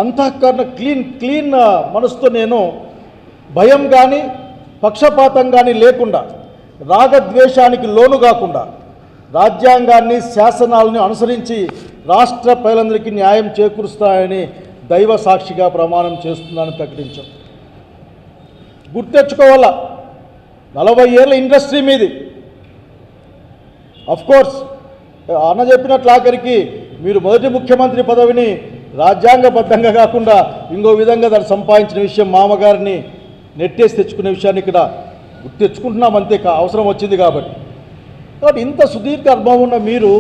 అంతఃకరణ క్లీన్ మనసుతో నేను భయం కానీ పక్షపాతం కానీ లేకుండా రాగద్వేషానికి లోను కాకుండా రాజ్యాంగాన్ని శాసనాలను అనుసరించి రాష్ట్ర ప్రజలందరికీ న్యాయం చేకూరుస్తాయని దైవ సాక్షిగా ప్రమాణం చేస్తున్నానని ప్రకటించాం. గుర్తెచ్చుకోవాలా, 40 ఏళ్ళ ఇండస్ట్రీ మీది. అఫ్కోర్స్ అన్న చెప్పినట్లు ఆఖరికి మీరు మొదటి ముఖ్యమంత్రి పదవిని రాజ్యాంగబద్ధంగా కాకుండా ఇంకో విధంగా దాన్ని సంపాదించిన విషయం మామగారిని నెట్టేసి తెచ్చుకునే విషయాన్ని ఇక్కడ గుర్తు తెచ్చుకుంటున్నాం, అంతే అవసరం వచ్చింది కాబట్టి. ఇంత సుదీర్ఘ అనుభవం ఉన్న మీరు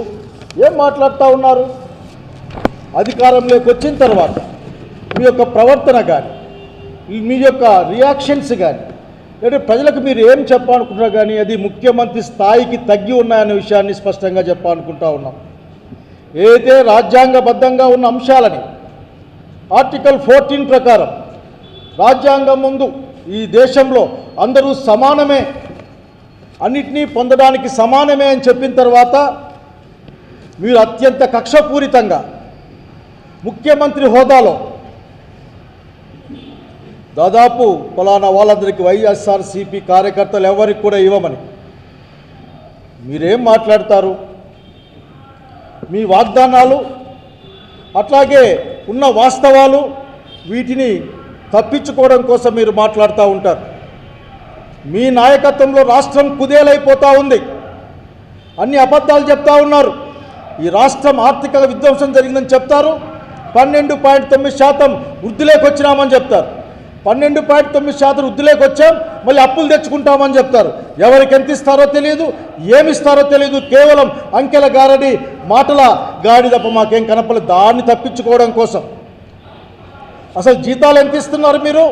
ఏం మాట్లాడుతూ ఉన్నారు? అధికారంలోకి వచ్చిన తర్వాత మీ యొక్క ప్రవర్తన కానీ మీ యొక్క రియాక్షన్స్ కానీ లేదా ప్రజలకు మీరు ఏం చెప్పాలనుకుంటున్నారు కానీ అది ముఖ్యమంత్రి స్థాయికి తగ్గి ఉన్నాయనే విషయాన్ని స్పష్టంగా చెప్పాలనుకుంటా ఉన్నాం. ఏదైతే రాజ్యాంగబద్ధంగా ఉన్న అంశాలని ఆర్టికల్ 14 ప్రకారం రాజ్యాంగం ముందు ఈ దేశంలో అందరూ సమానమే, అన్నిటినీ పొందడానికి సమానమే అని చెప్పిన తర్వాత మీరు అత్యంత కక్షపూరితంగా ముఖ్యమంత్రి హోదాలో దాదాపు ఫలానా వాళ్ళందరికీ వైఎస్ఆర్సీపీ కార్యకర్తలు ఎవరికి కూడా ఇవ్వమని మీరేం మాట్లాడతారు? మీ వాగ్దానాలు అట్లాగే ఉన్న వాస్తవాలు వీటిని తప్పించుకోవడం కోసం మీరు మాట్లాడుతూ ఉంటారు. మీ నాయకత్వంలో రాష్ట్రం కుదేలైపోతూ ఉంది, అన్ని అబద్ధాలు చెప్తా ఉన్నారు. ఈ రాష్ట్రం ఆర్థిక విధ్వంసం జరిగిందని చెప్తారు, 12.9% వృద్ధిలోకి వచ్చినామని చెప్తారు. 12.9% వృద్ధిలోకి వచ్చాం, మళ్ళీ అప్పులు తెచ్చుకుంటామని చెప్తారు. ఎవరికి ఎంత ఇస్తారో తెలియదు, ఏమిస్తారో తెలియదు. కేవలం అంకెల గారడి మాటల గాడి తప్ప మాకేం కనపడలేదు. దాన్ని తప్పించుకోవడం కోసం అసలు జీతాలు ఎంత ఇస్తున్నారు మీరు,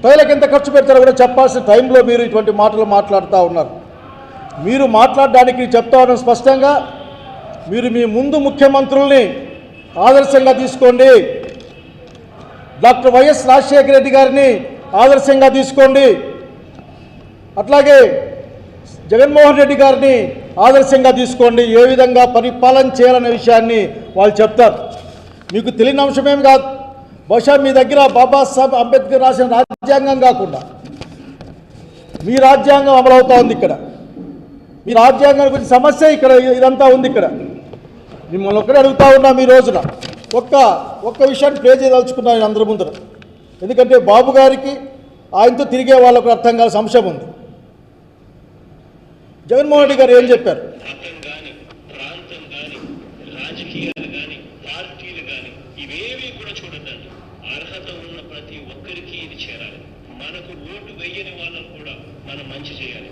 ప్రజలకు ఎంత ఖర్చు పెడతారో కూడా చెప్పాల్సిన టైంలో మీరు ఇటువంటి మాటలు మాట్లాడుతూ ఉన్నారు. మీరు మాట్లాడడానికి చెప్తా ఉన్నాం స్పష్టంగా, మీరు మీ ముందు ముఖ్యమంత్రుల్ని ఆదర్శంగా తీసుకోండి. డాక్టర్ వైఎస్ రాజశేఖర రెడ్డి గారిని ఆదర్శంగా తీసుకోండి, అట్లాగే జగన్మోహన్ రెడ్డి గారిని ఆదర్శంగా తీసుకోండి. ఏ విధంగా పరిపాలన చేయాలనే విషయాన్ని వాళ్ళు చెప్తారు. మీకు తెలియని అంశమేం కాదు. బహుశా మీ దగ్గర బాబాసాహెబ్ అంబేద్కర్ రాసిన రాజ్యాంగం కాకుండా మీ రాజ్యాంగం అమలవుతూ ఉంది. ఇక్కడ మీ రాజ్యాంగం గురించి సమస్య ఇక్కడ ఇదంతా ఉంది. ఇక్కడ మిమ్మల్ని ఒక్కడే అడుగుతూ ఉన్నా, మీ రోజున ఒక్క విషయాన్ని ప్లే చేయదలుచుకున్నాను అందరి ముందర. ఎందుకంటే బాబు గారికి ఆయనతో తిరిగే వాళ్ళకు అర్థం కావాల్సిన అంశం ఉంది. జగన్మోహన్ రెడ్డి గారు ఏం చెప్పారు? అర్హత ఉన్న ప్రతి ఒక్కరికి ఇది చేరాలి. మనకు ఓటు వేయని వాళ్ళకు కూడా మనం మంచి చేయాలి.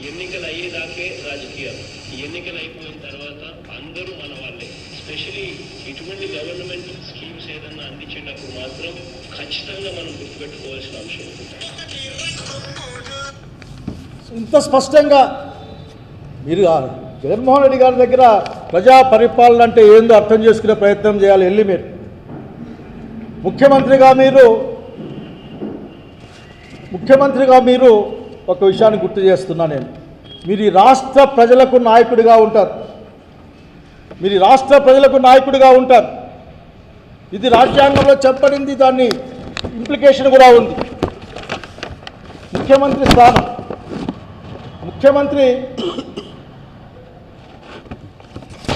ఎన్నికలు అయ్యేదాకే రాజకీయాలు, ఎన్నికలు అయిపోయిన తర్వాత అందరూ మన వాళ్ళే. స్పెషలీ ఇటువంటి గవర్నమెంట్ స్కీమ్స్ ఏదన్నా అందించేటప్పుడు మాత్రం ఖచ్చితంగా మనం గుర్తుపెట్టుకోవాల్సిన అంశం. ఇంత స్పష్టంగా మీరు జగన్మోహన్ రెడ్డి గారి దగ్గర ప్రజా పరిపాలన అంటే ఏందో అర్థం చేసుకునే ప్రయత్నం చేయాలి. వెళ్ళి మీరు ముఖ్యమంత్రిగా మీరు ఒక విషయాన్ని గుర్తు చేస్తున్నా నేను. మీరు ఈ రాష్ట్ర ప్రజలకు నాయకుడిగా ఉంటారు. ఇది రాజ్యాంగంలో చెప్పబడింది, దాన్ని ఇంప్లికేషన్ కూడా ఉంది. ముఖ్యమంత్రి స్థానం, ముఖ్యమంత్రి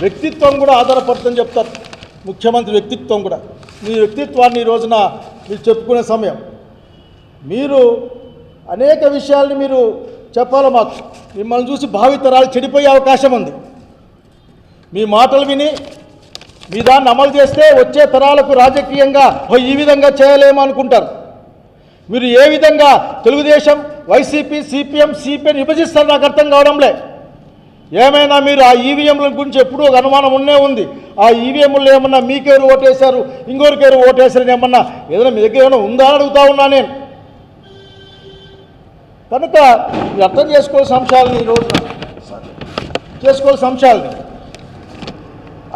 వ్యక్తిత్వం కూడా ఆధారపడుతుందని చెప్తారు. ముఖ్యమంత్రి వ్యక్తిత్వం కూడా, మీ వ్యక్తిత్వాన్ని ఈ రోజున మీరు చెప్పుకునే సమయం. మీరు అనేక విషయాల్ని మీరు చెప్పాలి మాకు. మిమ్మల్ని చూసి భావితరాలు చెడిపోయే అవకాశం ఉంది. మీ మాటలు విని మీ దాన్ని అమలు చేస్తే వచ్చే తరాలకు రాజకీయంగా ఈ విధంగా చేయలేమనుకుంటారు. మీరు ఏ విధంగా తెలుగుదేశం, వైసీపీ, సిపిఎం, సిపిఎం విభజిస్తారు నాకు అర్థం కావడంలే. ఏమైనా మీరు ఆ ఈవీఎంల గురించి ఎప్పుడూ ఒక అనుమానం ఉంది. ఆ ఈవీఎంలు ఏమన్నా మీకెవరు ఓటేశారు, ఇంకొకరికెవరు ఓటేశారని ఏమన్నా ఏదైనా మీ దగ్గర ఏమైనా ఉందా అని అడుగుతా ఉన్నా నేను. కనుక మీరు అర్థం చేసుకోవాల్సిన అంశాలని ఈరోజు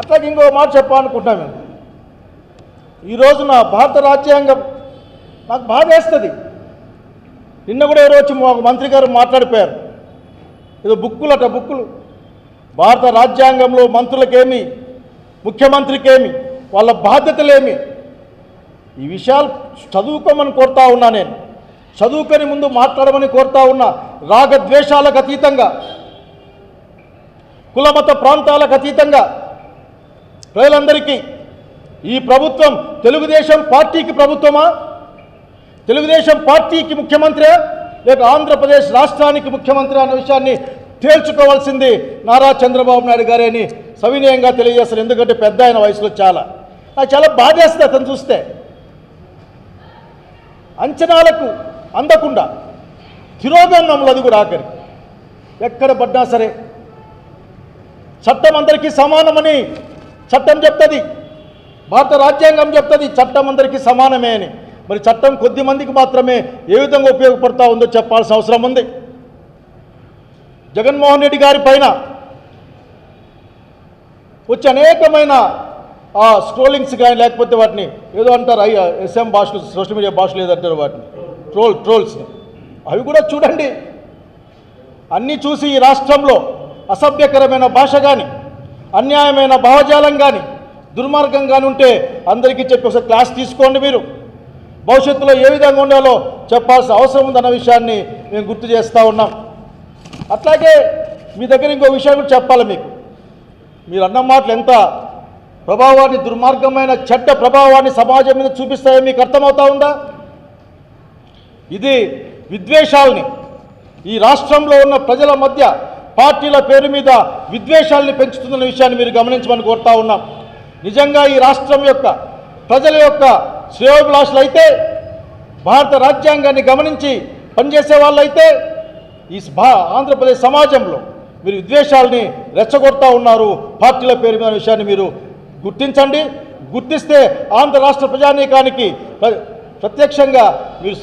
అట్లాగే ఇంకో మాట చెప్పాలనుకుంటున్నాను నేను. ఈ రోజున భారత రాజ్యాంగం నాకు బాధ వేస్తుంది. నిన్న కూడా ఎవరో వచ్చి ఒక మంత్రి గారు మాట్లాడిపోయారు, ఏదో బుక్కులు. భారత రాజ్యాంగంలో మంత్రులకేమి, ముఖ్యమంత్రికేమి, వాళ్ళ బాధ్యతలేమి, ఈ విషయాలు చదువుకోమని కోరుతా ఉన్నా, నేను చదువుకొని ముందు మాట్లాడమని కోరుతా ఉన్నా. రాగద్వేషాలకు అతీతంగా, కులమత ప్రాంతాలకు అతీతంగా ప్రజలందరికీ ఈ ప్రభుత్వం తెలుగుదేశం పార్టీకి ప్రభుత్వమా, తెలుగుదేశం పార్టీకి ముఖ్యమంత్రి, లేక ఆంధ్రప్రదేశ్ రాష్ట్రానికి ముఖ్యమంత్రి అన్న విషయాన్ని తేల్చుకోవాల్సింది నారా చంద్రబాబు నాయుడు గారే అని సవినయంగా తెలియజేస్తారు. ఎందుకంటే పెద్ద ఆయన వయసులో నాకు చాలా బాధేస్తుంది అతను చూస్తే. అంచనాలకు అందకుండా తిరోగమనంలో, అది కూడా ఆఖరి ఎక్కడ పడ్డా సరే చట్టం అందరికీ సమానమని చట్టం చెప్తుంది, భారత రాజ్యాంగం చెప్తుంది చట్టం అందరికీ సమానమే అని. మరి చట్టం కొద్ది మందికి మాత్రమే ఏ విధంగా ఉపయోగపడతా ఉందో చెప్పాల్సిన అవసరం ఉంది. జగన్మోహన్ రెడ్డి గారి పైన వచ్చి అనేకమైన ఆ స్క్రోలింగ్స్ కానీ, లేకపోతే వాటిని ఏదో అంటారు ఎస్ఎం భాషలు, సోషల్ మీడియా భాషలు ఏదంటారు వాటిని, ట్రోల్స్ని, అవి కూడా చూడండి. అన్నీ చూసి ఈ రాష్ట్రంలో అసభ్యకరమైన భాష కానీ, అన్యాయమైన భావజాలం కానీ, దుర్మార్గం కానీ ఉంటే అందరికీ చెప్పి ఒకసారి క్లాస్ తీసుకోండి. మీరు భవిష్యత్తులో ఏ విధంగా ఉండాలో చెప్పాల్సిన అవసరం ఉందన్న విషయాన్ని మేము గుర్తు చేస్తూ ఉన్నాం. అట్లాగే మీ దగ్గర ఇంకో విషయం కూడా చెప్పాలి మీకు. మీరు అన్న మాటలు ఎంత ప్రభావాన్ని, దుర్మార్గమైన చెడ్డ ప్రభావాన్ని సమాజం మీద చూపిస్తాయో మీకు అర్థమవుతా ఉందా? ఇది విద్వేషాలని, ఈ రాష్ట్రంలో ఉన్న ప్రజల మధ్య పార్టీల పేరు మీద విద్వేషాలని పెంచుతున్న విషయాన్ని మీరు గమనించమని కోరుతా ఉన్నాం. నిజంగా ఈ రాష్ట్రం యొక్క ప్రజల యొక్క శ్రేయోభిలాషులు అయితే, భారత రాజ్యాంగాన్ని గమనించి పనిచేసే వాళ్ళైతే ఈ ఆంధ్రప్రదేశ్ సమాజంలో మీరు విద్వేషాలని రెచ్చగొడతా ఉన్నారు పార్టీల పేరు మీద విషయాన్ని మీరు గుర్తించండి. గుర్తిస్తే ఆంధ్ర రాష్ట్ర ప్రజానీకానికి ప్రత్యక్షంగా మీరు